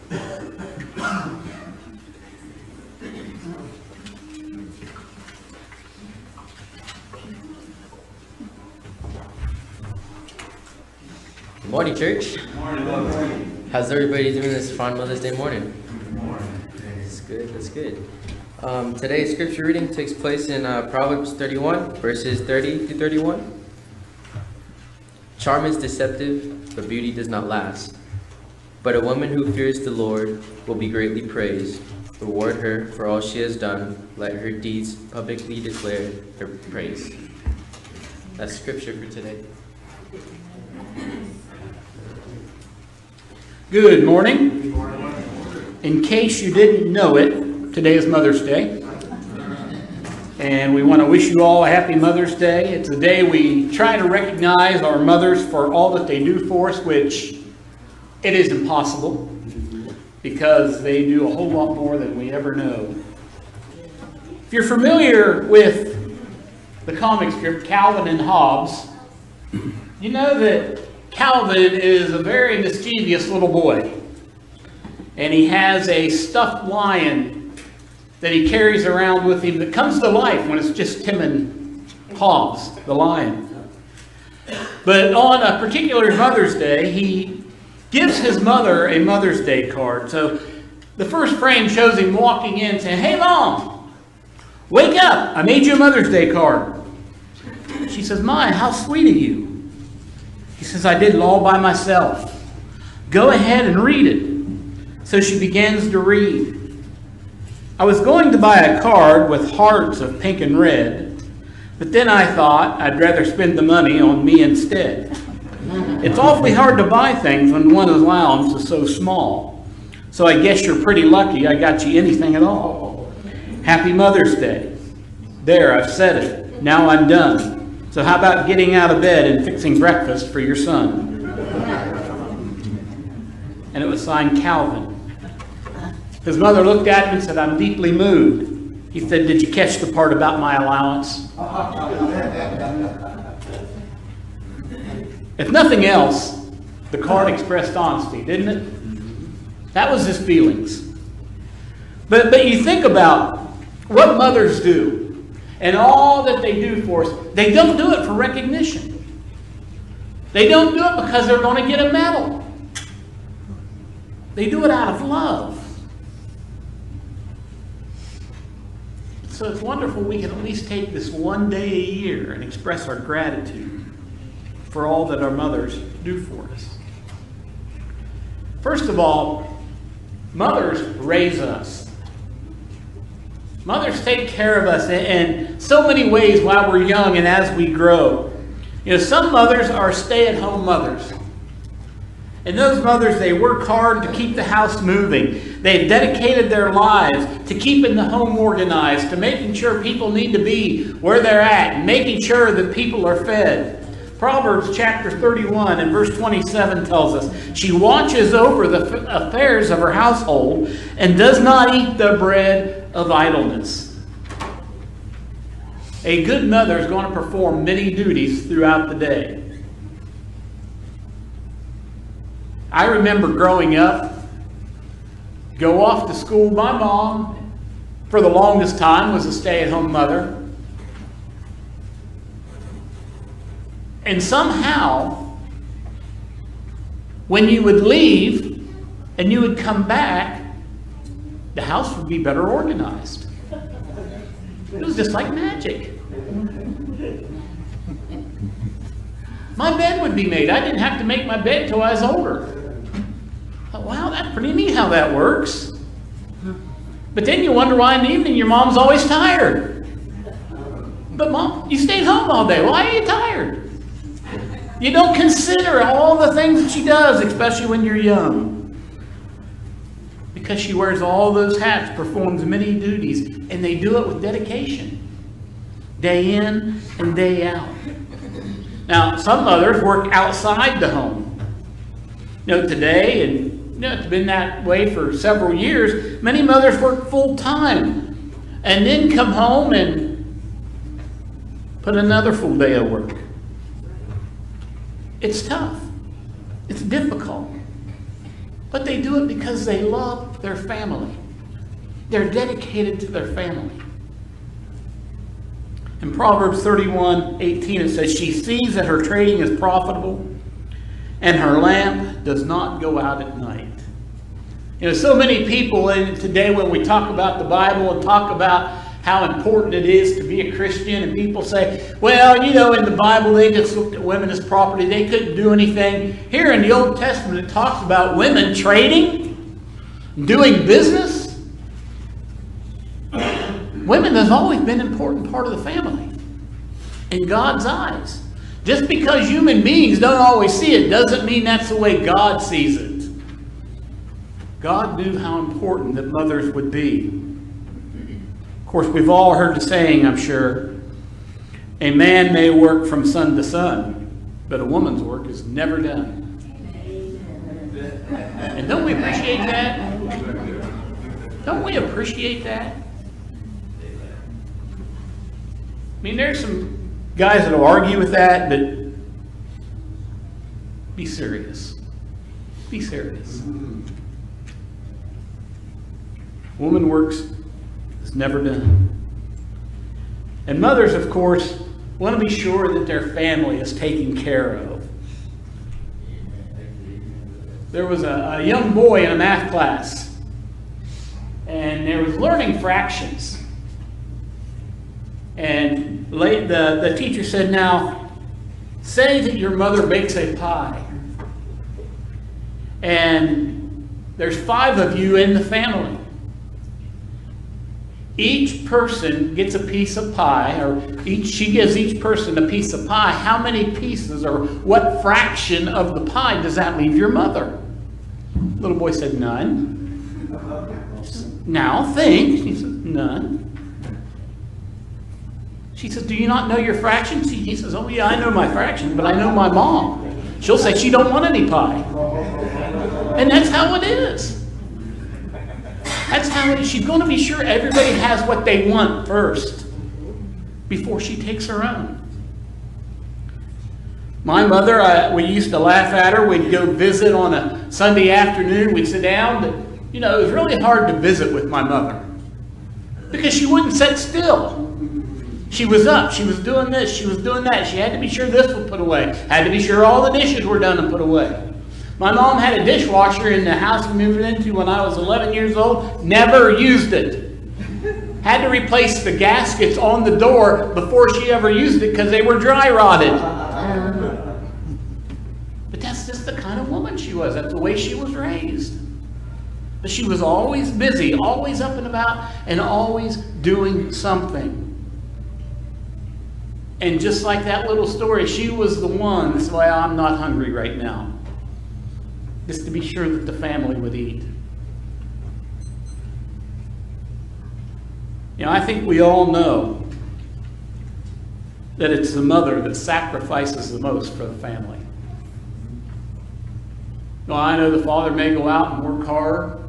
Good morning, church. Good morning. How's everybody doing this fine Mother's Day morning? Good morning. That's good, that's good. Today's scripture reading takes place in Proverbs 31, verses 30 to 31. Charm is deceptive, but beauty does not last. But a woman who fears the Lord will be greatly praised. Reward her for all she has done. Let her deeds publicly declare her praise. That's scripture for today. Good morning. In case you didn't know it, today is Mother's Day. And we want to wish you all a happy Mother's Day. It's a day we try to recognize our mothers for all that they do for us, which it is impossible because they do a whole lot more than we ever know. If you're familiar with the comic strip Calvin and Hobbes, you know that Calvin is a very mischievous little boy. And he has a stuffed lion that he carries around with him that comes to life when it's just him and Hobbes, the lion. But on a particular Mother's Day, he gives his mother a Mother's Day card. So the first frame shows him walking in saying, "Hey, Mom, wake up. I made you a Mother's Day card." She says, "My, how sweet of you." He says, "I did it all by myself. Go ahead and read it." So she begins to read. "I was going to buy a card with hearts of pink and red, but then I thought I'd rather spend the money on me instead. It's awfully hard to buy things when one allowance is so small. So I guess you're pretty lucky I got you anything at all. Happy Mother's Day. There, I've said it. Now I'm done. So how about getting out of bed and fixing breakfast for your son?" And it was signed Calvin. His mother looked at him and said, "I'm deeply moved." He said, "Did you catch the part about my allowance?" If nothing else, the card expressed honesty, didn't it? That was his feelings. But you think about what mothers do and all that they do for us. They don't do it for recognition. They don't do it because they're going to get a medal. They do it out of love. So it's wonderful we can at least take this one day a year and express our gratitude for all that our mothers do for us. First of all, mothers raise us. Mothers take care of us in so many ways while we're young and as we grow. You know, some mothers are stay-at-home mothers. And those mothers, they work hard to keep the house moving. They've dedicated their lives to keeping the home organized, to making sure people need to be where they're at, and making sure that people are fed. Proverbs chapter 31 and verse 27 tells us, "She watches over the affairs of her household and does not eat the bread of idleness." A good mother is going to perform many duties throughout the day. I remember growing up, go off to school. My mom, for the longest time, was a stay-at-home mother. And somehow, when you would leave and you would come back, the house would be better organized. It was just like magic. My bed would be made. I didn't have to make my bed till I was older. I thought, wow, that's pretty neat how that works. But then you wonder why in the evening your mom's always tired. But Mom, you stayed home all day. Why are you tired? You don't consider all the things that she does, especially when you're young. Because she wears all those hats, performs many duties, and they do it with dedication. Day in and day out. Now, some mothers work outside the home. You know, today, and it's been that way for several years, many mothers work full time and then come home and put another full day of work. It's tough. It's difficult. but they do it because they love their family. They're dedicated to their family. In Proverbs 31:18, it says, she sees that her trading is profitable, and her lamp does not go out at night. You know, so many people today, when we talk about the Bible and talk about how important it is to be a Christian, and people say, well, you know, in the Bible they just looked at women as property. They couldn't do anything. Here in the Old Testament it talks about women trading, doing business. Women has always been an important part of the family in God's eyes. Just because human beings don't always see it doesn't mean that's the way God sees it. God knew how important that mothers would be. Of course, we've all heard the saying, I'm sure, a man may work from sun to sun, but a woman's work is never done. And don't we appreciate that? Don't we appreciate that? I mean, there's some guys that will argue with that, but be serious. Be serious. Woman works is never done. And mothers, of course, want to be sure that their family is taken care of. There was a young boy in a math class, and there was learning fractions. And the teacher said, now, say that your mother bakes a pie. And there's 5 of you in the family. Each person gets a piece of pie, or she gives each person a piece of pie. How many pieces, or what fraction of the pie does that leave your mother? The little boy said, none. Now think. She said, none. She says, do you not know your fractions? He says, oh yeah, I know my fractions, but I know my mom. She'll say she don't want any pie. And that's how it is. That's how it is. She's going to be sure everybody has what they want first before she takes her own. My mother, we used to laugh at her. We'd go visit on a Sunday afternoon. We'd sit down. But, you know, it was really hard to visit with my mother because she wouldn't sit still. She was up. She was doing this. She was doing that. She had to be sure this was put away. Had to be sure all the dishes were done and put away. My mom had a dishwasher in the house we moved into when I was 11 years old. Never used it. Had to replace the gaskets on the door before she ever used it because they were dry rotted. But that's just the kind of woman she was. That's the way she was raised. But she was always busy, always up and about, and always doing something. And just like that little story, she was the one that's why I'm not hungry right now. Just to be sure that the family would eat. You know, I think we all know that it's the mother that sacrifices the most for the family. Well, I know the father may go out and work hard,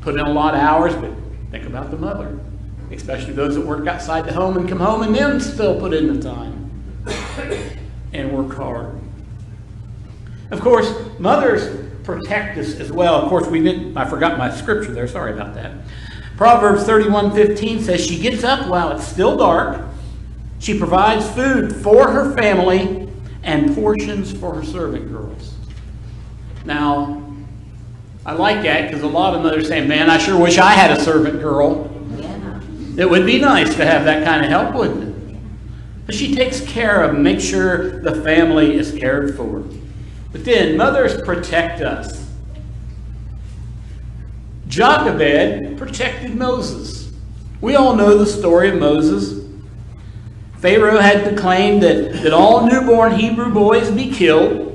put in a lot of hours, but think about the mother. Especially those that work outside the home and come home and then still put in the time and work hard. Of course, mothers protect us as well. Of course, I forgot my scripture there. Sorry about that. Proverbs 31:15 says, she gets up while it's still dark. She provides food for her family and portions for her servant girls. Now, I like that because a lot of mothers say, man, I sure wish I had a servant girl. It would be nice to have that kind of help, wouldn't it? But she takes care of and makes sure the family is cared for. But then, mothers protect us. Jochebed protected Moses. We all know the story of Moses. Pharaoh had proclaimed that all newborn Hebrew boys be killed.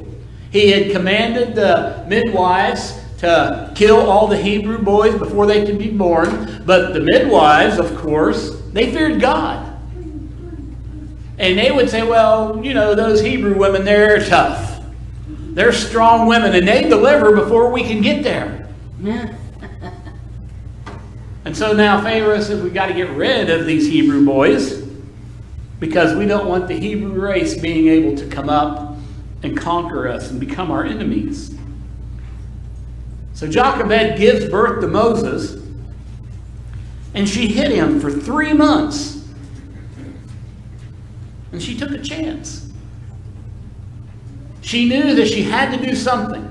He had commanded the midwives to kill all the Hebrew boys before they could be born. But the midwives, of course, they feared God. And they would say, well, you know, those Hebrew women, they're tough. They're strong women, and they deliver before we can get there. And so now Pharaoh says, we've got to get rid of these Hebrew boys because we don't want the Hebrew race being able to come up and conquer us and become our enemies. So Jochebed gives birth to Moses, and she hid him for 3 months. And she took a chance. She knew that she had to do something.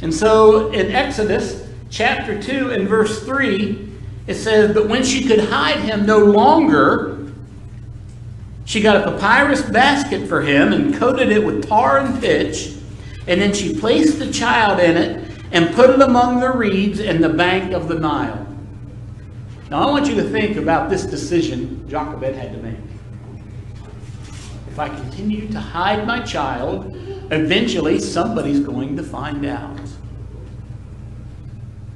And so in Exodus chapter 2 and verse 3, it says, "But when she could hide him no longer, she got a papyrus basket for him and coated it with tar and pitch. And then she placed the child in it and put it among the reeds in the bank of the Nile." Now I want you to think about this decision Jochebed had to make. If I continue to hide my child, eventually somebody's going to find out.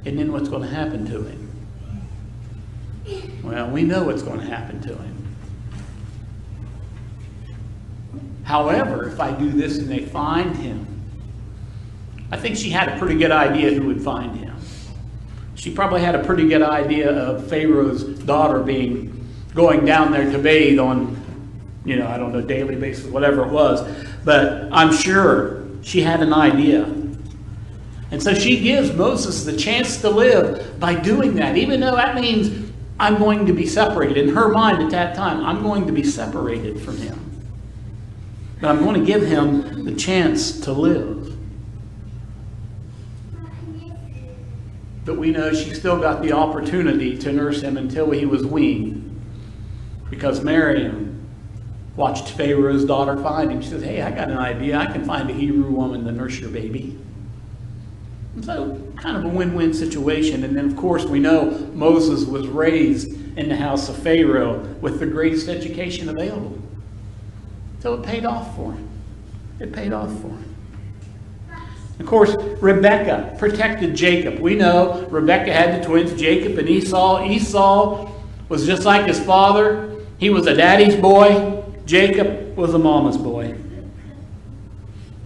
And then what's going to happen to him? Well, we know what's going to happen to him. However, if I do this and they find him, I think she had a pretty good idea who would find him. She probably had a pretty good idea of Pharaoh's daughter going down there to bathe on, I don't know, daily basis, whatever it was. But I'm sure she had an idea. And so she gives Moses the chance to live by doing that, even though that means I'm going to be separated. In her mind at that time, I'm going to be separated from him. But I'm going to give him the chance to live. But we know she still got the opportunity to nurse him until he was weaned. Because Miriam watched Pharaoh's daughter find him. She says, "Hey, I got an idea. I can find a Hebrew woman to nurse your baby." And so, kind of a win-win situation. And then, of course, we know Moses was raised in the house of Pharaoh with the greatest education available. So it paid off for him. It paid off for him. Of course, Rebekah protected Jacob. We know Rebekah had the twins, Jacob and Esau. Esau was just like his father. He was a daddy's boy. Jacob was a mama's boy.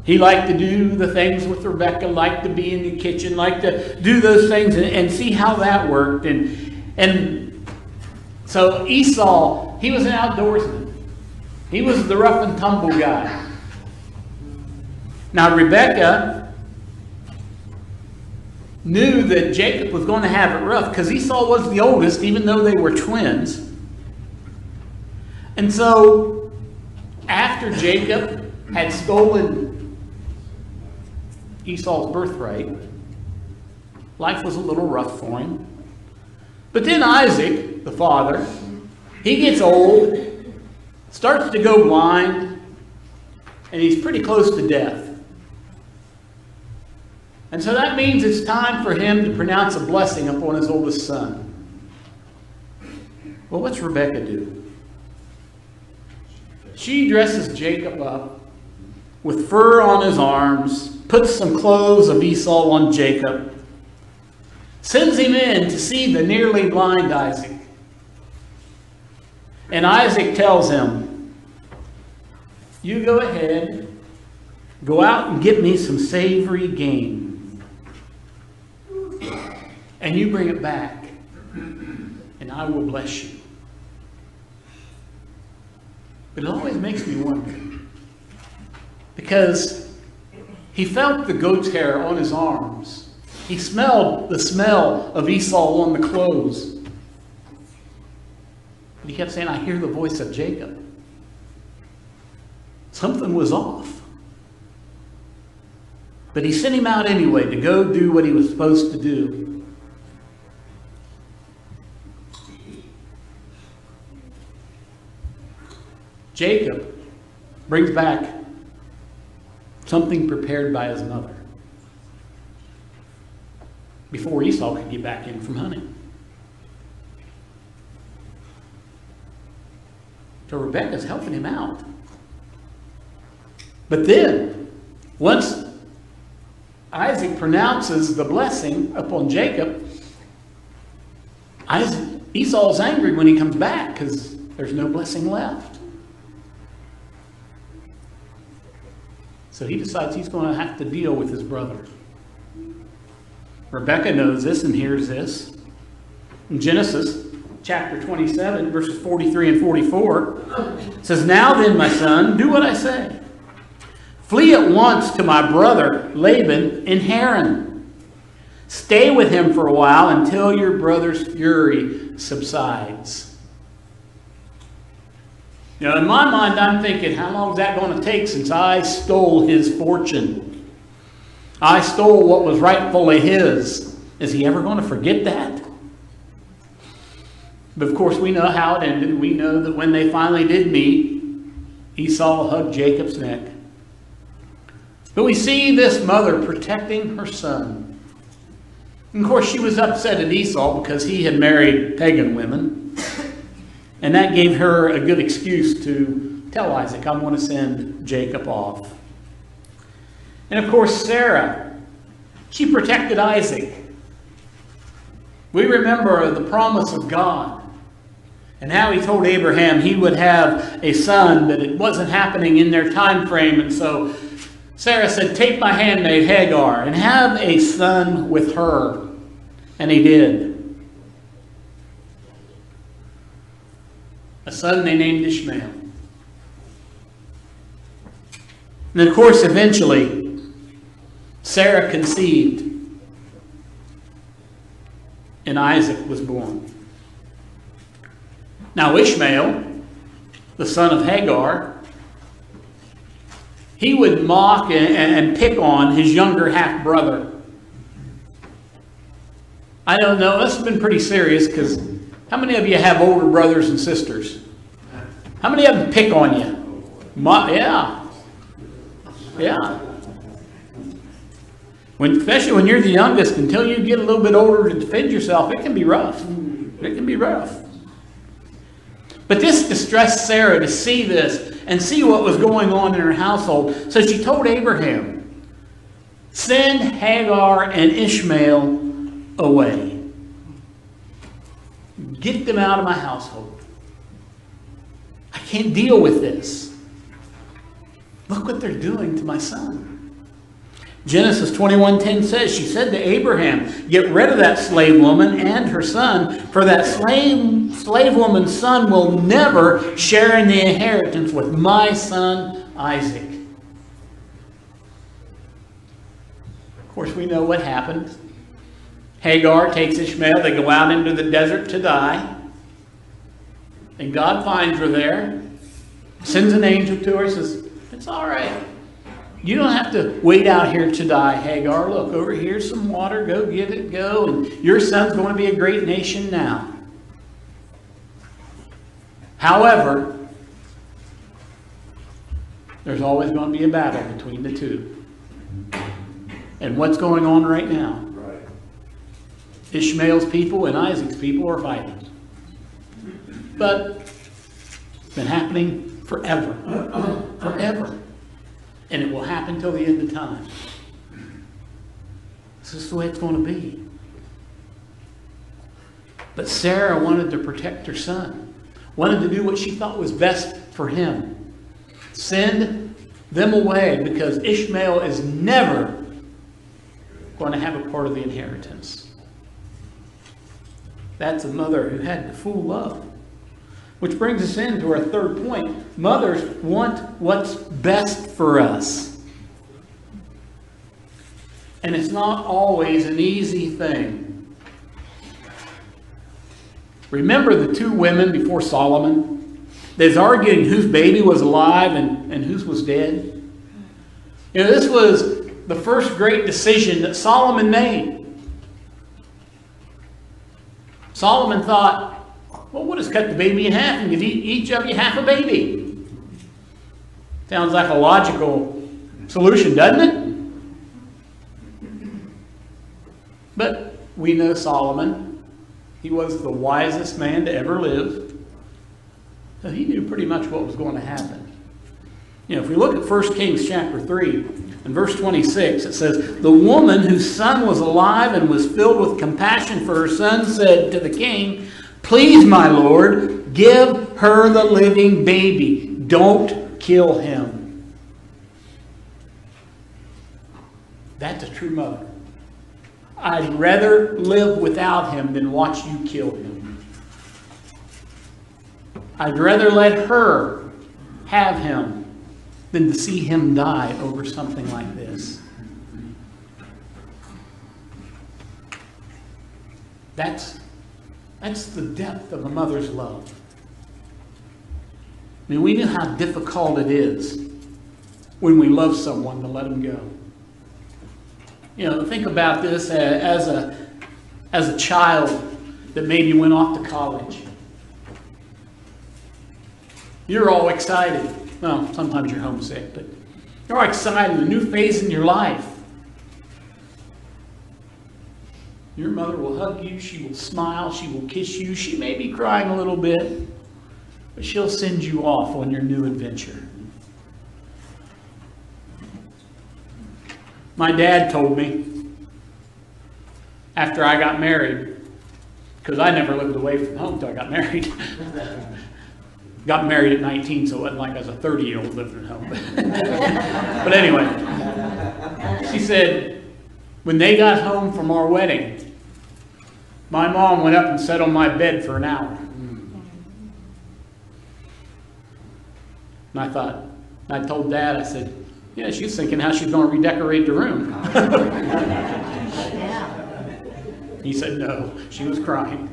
He liked to do the things with Rebekah, liked to be in the kitchen, liked to do those things and see how that worked. And so Esau, he was an outdoorsman. He was the rough and tumble guy. Now Rebekah knew that Jacob was going to have it rough because Esau was the oldest, even though they were twins. And so after Jacob had stolen Esau's birthright, life was a little rough for him. But then Isaac, the father, he gets old, starts to go blind, and he's pretty close to death. And so that means it's time for him to pronounce a blessing upon his oldest son. Well, what's Rebekah do? She dresses Jacob up with fur on his arms, puts some clothes of Esau on Jacob, sends him in to see the nearly blind Isaac. And Isaac tells him, "You go ahead, go out and get me some savory game. And you bring it back, and I will bless you." But it always makes me wonder, because he felt the goat's hair on his arms. He smelled the smell of Esau on the clothes. But he kept saying, "I hear the voice of Jacob." Something was off. But he sent him out anyway to go do what he was supposed to do. Jacob brings back something prepared by his mother before Esau could get back in from hunting. So Rebekah's helping him out. But then, once Isaac pronounces the blessing upon Jacob, Esau's angry when he comes back because there's no blessing left. So he decides he's going to have to deal with his brother. Rebekah knows this and hears this. In Genesis chapter 27, verses 43 and 44, it says, "Now then, my son, do what I say. Flee at once to my brother Laban in Haran. Stay with him for a while until your brother's fury subsides. You know, in my mind, I'm thinking, how long is that going to take since I stole his fortune? I stole what was rightfully his. Is he ever going to forget that? But of course, we know how it ended. We know that when they finally did meet, Esau hugged Jacob's neck. But we see this mother protecting her son. And of course, she was upset at Esau because he had married pagan women. And that gave her a good excuse to tell Isaac, I'm going to send Jacob off. And of course, Sarah, she protected Isaac. We remember the promise of God and how he told Abraham he would have a son, but it wasn't happening in their time frame. And so Sarah said, take my handmaid Hagar and have a son with her. And he did. A son they named Ishmael. And then, of course, eventually, Sarah conceived, and Isaac was born. Now, Ishmael, the son of Hagar, he would mock and pick on his younger half-brother. I don't know, this has been pretty serious, because how many of you have older brothers and sisters? How many of them pick on you? Yeah. Especially when you're the youngest, until you get a little bit older to defend yourself, it can be rough. It can be rough. But this distressed Sarah to see this and see what was going on in her household. So she told Abraham, send Hagar and Ishmael away. Get them out of my household. I can't deal with this. Look what they're doing to my son. Genesis 21:10 says, she said to Abraham, get rid of that slave woman and her son, for that slave woman's son will never share in the inheritance with my son Isaac. Of course, we know what happened. Hagar takes Ishmael. They go out into the desert to die. And God finds her there, sends an angel to her, says, it's all right. You don't have to wait out here to die, Hagar. Look, over here's some water. Go get it, go. And your son's going to be a great nation now. However, there's always going to be a battle between the two. And what's going on right now? Ishmael's people and Isaac's people are fighting. But it's been happening forever. Forever. And it will happen till the end of time. This is the way it's going to be. But Sarah wanted to protect her son. Wanted to do what she thought was best for him. Send them away, because Ishmael is never going to have a part of the inheritance. That's a mother who had the full love. Which brings us into our third point. Mothers want what's best for us. And it's not always an easy thing. Remember the two women before Solomon? They was arguing whose baby was alive and whose was dead. You know, this was the first great decision that Solomon made. Solomon thought, well, we'll just cut the baby in half and give each of you half a baby. Sounds like a logical solution, doesn't it? But we know Solomon. He was the wisest man to ever live. So he knew pretty much what was going to happen. You know, if we look at 1 Kings chapter 3 and verse 26, it says, the woman whose son was alive and was filled with compassion for her son said to the king, please, my lord, give her the living baby. Don't kill him. That's a true mother. I'd rather live without him than watch you kill him. I'd rather let her have him than to see him die over something like this. That's the depth of a mother's love. I mean, we know how difficult it is when we love someone to let them go. You know, think about this as a child that maybe went off to college. You're all excited. Well, sometimes you're homesick, but you're all excited. A new phase in your life. Your mother will hug you. She will smile. She will kiss you. She may be crying a little bit, but she'll send you off on your new adventure. My dad told me after I got married, because I never lived away from home until I got married. Got married at 19, so it wasn't like I was a 30-year-old living at home. But anyway, she said, when they got home from our wedding, my mom went up and sat on my bed for an hour. And I thought, I told Dad, I said, yeah, she's thinking how she's going to redecorate the room. He said, no, she was crying.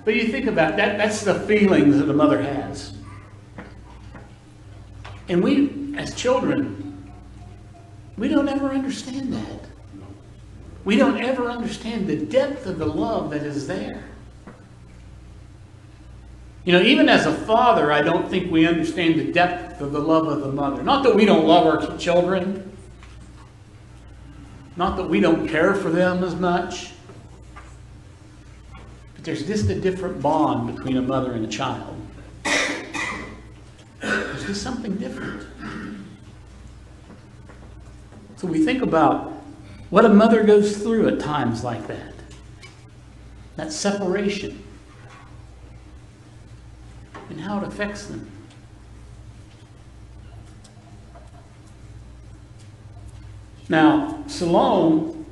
But you think about that, that's the feelings that a mother has. And we, as children, we don't ever understand that. We don't ever understand the depth of the love that is there. You know, even as a father, I don't think we understand the depth of the love of the mother. Not that we don't love our children. Not that we don't care for them as much. But there's just a different bond between a mother and a child. There's just something different. So we think about what a mother goes through at times like that. That separation. And how it affects them. Now, Salome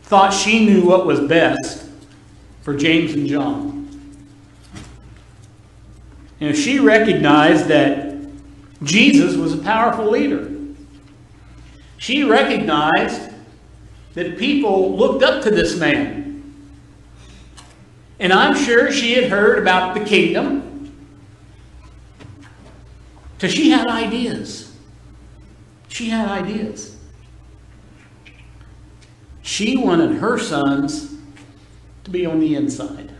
thought she knew what was best for James and John. You know, she recognized that Jesus was a powerful leader. She recognized that people looked up to this man. And I'm sure she had heard about the kingdom. So she had ideas. She had ideas. She wanted her sons to be on the inside.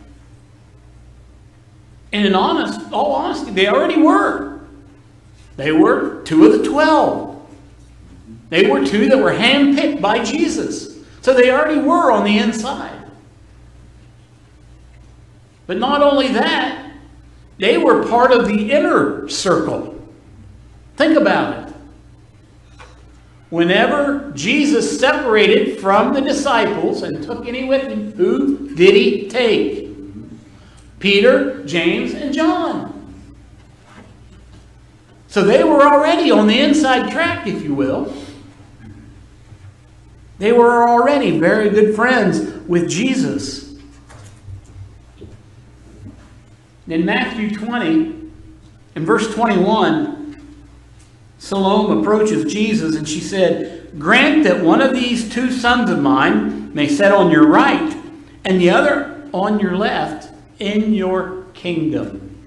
And in all honesty, they already were. They were 2 of the 12. They were 2 that were handpicked by Jesus. So they already were on the inside. But not only that, they were part of the inner circle. Think about it. Whenever Jesus separated from the disciples and took any with him, who did he take? Peter, James, and John. So they were already on the inside track, if you will. They were already very good friends with Jesus. In Matthew 20, in verse 21, Salome approaches Jesus and she said, "Grant that one of these 2 sons of mine may sit on your right and the other on your left in your kingdom."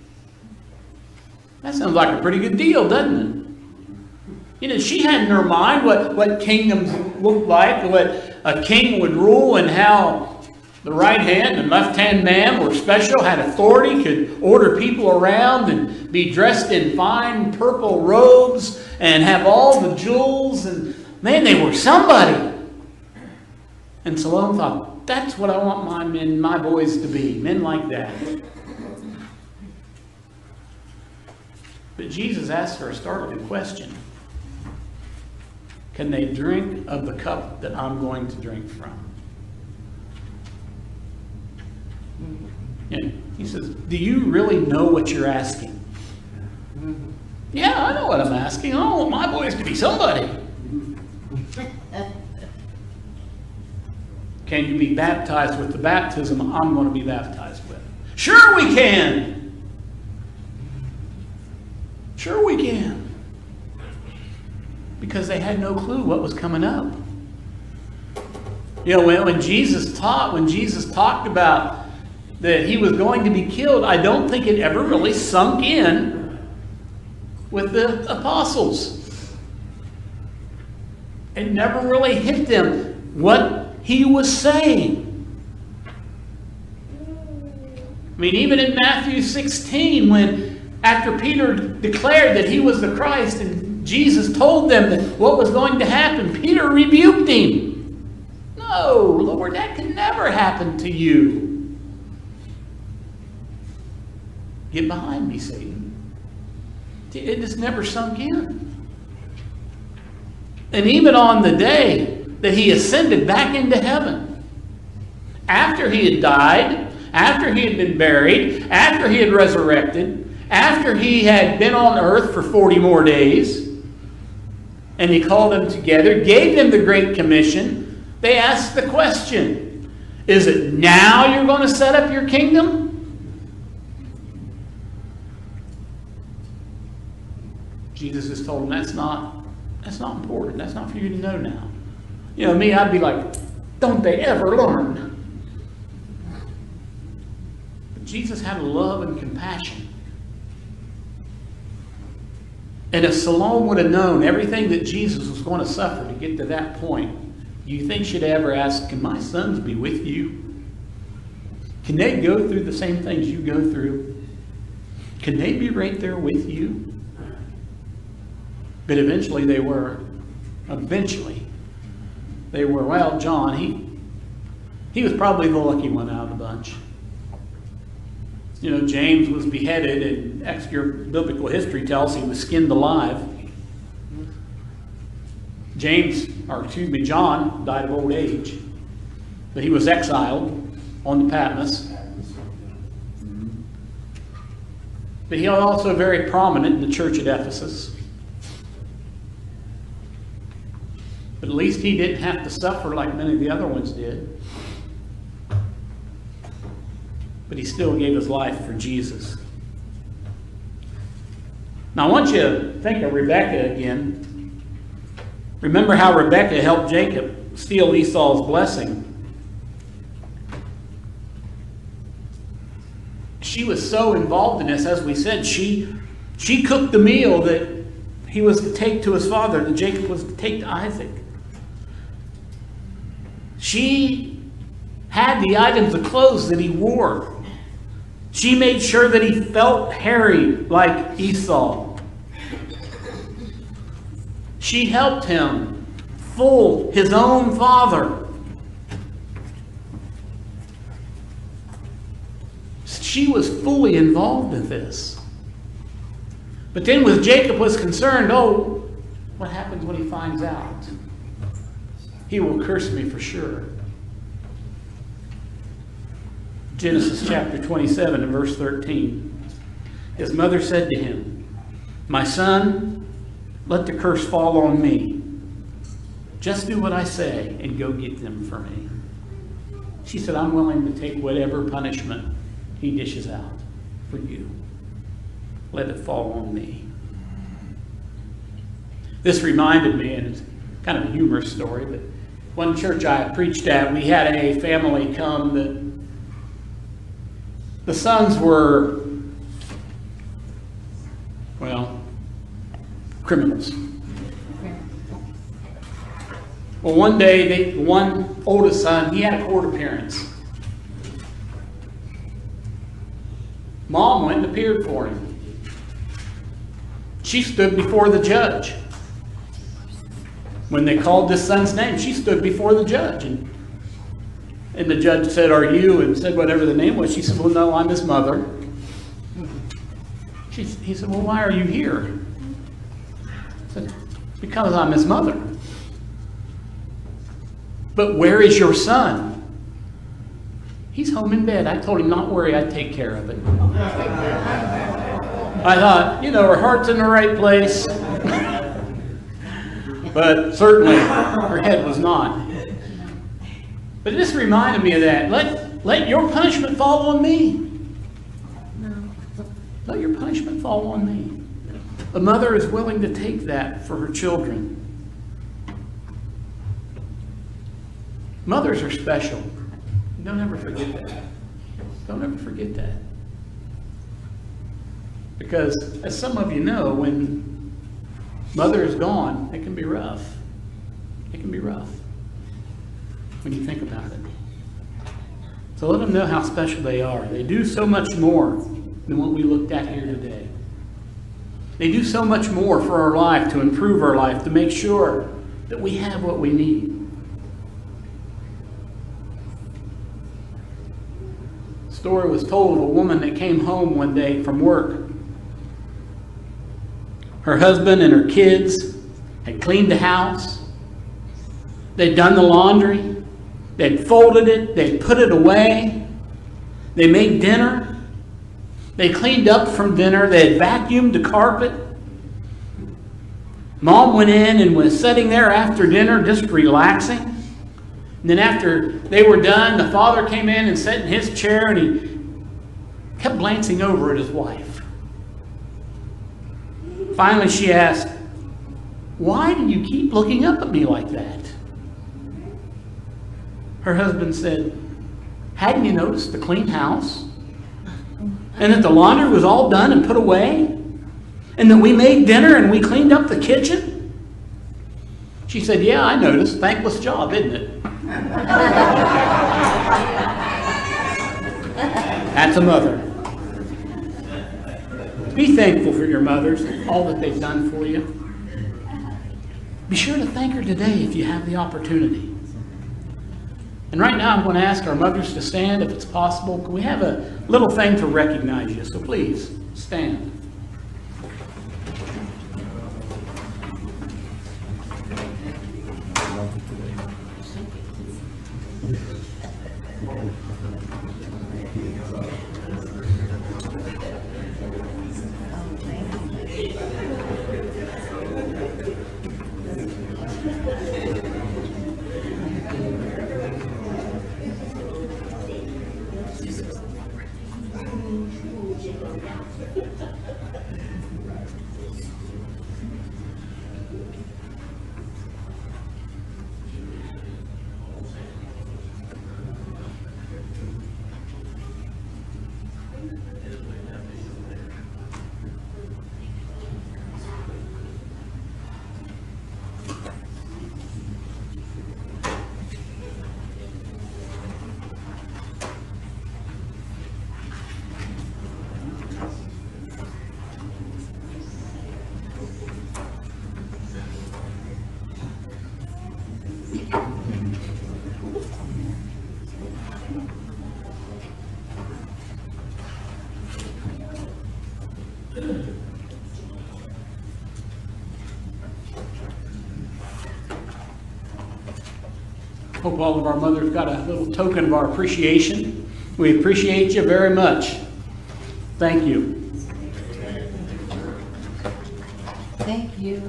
That sounds like a pretty good deal, doesn't it? You know, she had in her mind what kingdoms looked like, what a king would rule, and how the right hand and left hand man were special, had authority, could order people around and be dressed in fine purple robes and have all the jewels. And man, they were somebody. And Salome thought, that's what I want my men, my boys to be, men like that. But Jesus asked her a startling question. Can they drink of the cup that I'm going to drink from? And he says, do you really know what you're asking? Yeah, I know what I'm asking. I want my boys to be somebody. Can you be baptized with the baptism I'm going to be baptized with? Sure we can. Sure we can. Because they had no clue what was coming up. You know, when Jesus talked about that he was going to be killed, I don't think it ever really sunk in with the apostles. It never really hit them what he was saying. I mean, even in Matthew 16, when after Peter declared that he was the Christ and Jesus told them that what was going to happen, Peter rebuked him. No, Lord, that can never happen to you. Get behind me, Satan. It just never sunk in. And even on the day that he ascended back into heaven, after he had died, after he had been buried, after he had resurrected, after he had been on earth for 40 more days, and he called them together, gave them the Great Commission, they asked the question, is it now you're going to set up your kingdom? Jesus has told them that's not important. That's not for you to know now. You know, me, I'd be like, don't they ever learn? But Jesus had love and compassion. And if Salome would have known everything that Jesus was going to suffer to get to that point, do you think she'd ever ask, can my sons be with you? Can they go through the same things you go through? Can they be right there with you? But eventually they were. Well, John, he was probably the lucky one out of the bunch. You know, James was beheaded, and extra biblical history tells he was skinned alive. John died of old age, but he was exiled on the Patmos. But he was also very prominent in the church at Ephesus. But at least he didn't have to suffer like many of the other ones did. But he still gave his life for Jesus. Now I want you to think of Rebekah again. Remember how Rebekah helped Jacob steal Esau's blessing. She was so involved in this, as we said, she cooked the meal that he was to take to his father, that Jacob was to take to Isaac. She had the items of clothes that he wore. She made sure that he felt hairy like Esau. She helped him fool his own father. She was fully involved in this. But then when Jacob was concerned, what happens when he finds out? He will curse me for sure. Genesis chapter 27 and verse 13. His mother said to him, my son, let the curse fall on me. Just do what I say and go get them for me. She said, I'm willing to take whatever punishment he dishes out for you. Let it fall on me. This reminded me, and it's kind of a humorous story, but one church I preached at, we had a family come that the sons were, criminals. Well, one day, one oldest son, he had a court appearance. Mom went and appeared for him. She stood before the judge. When they called this son's name, she stood before the judge. And the judge said, are you? And said whatever the name was. She said, well, no, I'm his mother. He said, well, why are you here? I said, because I'm his mother. But where is your son? He's home in bed. I told him not worry, I'd take care of it. I thought, her heart's in the right place. But certainly her head was not. But this reminded me of that. Let your punishment fall on me. Let your punishment fall on me. A mother is willing to take that for her children. Mothers are special. Don't ever forget that. Don't ever forget that. Because, as some of you know, when mother is gone, it can be rough. It can be rough when you think about it. So let them know how special they are. They do so much more than what we looked at here today. They do so much more for our life, to improve our life, to make sure that we have what we need. A story was told of a woman that came home one day from work. Her husband and her kids had cleaned the house. They'd done the laundry. They'd folded it. They'd put it away. They made dinner. They cleaned up from dinner. They had vacuumed the carpet. Mom went in and was sitting there after dinner just relaxing. And then after they were done, the father came in and sat in his chair, and he kept glancing over at his wife. Finally, she asked, "Why do you keep looking up at me like that?" Her husband said, "Hadn't you noticed the clean house? And that the laundry was all done and put away? And that we made dinner and we cleaned up the kitchen?" She said, "Yeah, I noticed. Thankless job, isn't it?" That's a mother. Be thankful for your mothers and all that they've done for you. Be sure to thank her today if you have the opportunity. And right now I'm going to ask our mothers to stand if it's possible. Can we have a little thing to recognize you? So please, stand. Hope all of our mothers got a little token of our appreciation. We appreciate you very much. Thank you. Thank you.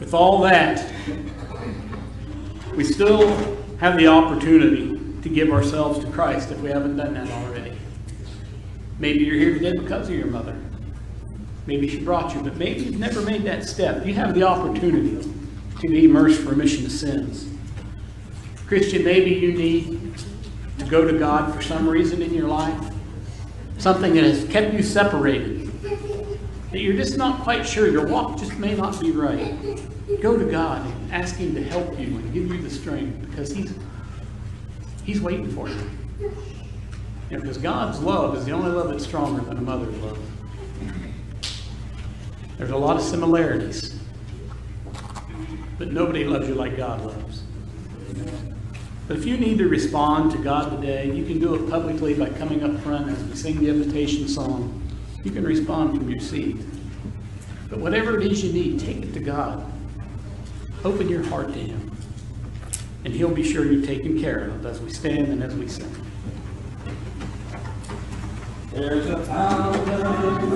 With all that, we still have the opportunity to give ourselves to Christ if we haven't done that already. Maybe you're here today because of your mother. Maybe she brought you, but maybe you've never made that step. You have the opportunity to be immersed for remission of sins. Christian, maybe you need to go to God for some reason in your life. Something that has kept you separated. That you're just not quite sure. Your walk just may not be right. Go to God and ask Him to help you and give you the strength, because He's waiting for you. And because God's love is the only love that's stronger than a mother's love. There's a lot of similarities, but nobody loves you like God loves. But if you need to respond to God today, you can do it publicly by coming up front as we sing the invitation song. You can respond from your seat. But whatever it is you need, take it to God. Open your heart to Him, and He'll be sure you're taken care of as we stand and as we sing. There's a fountain of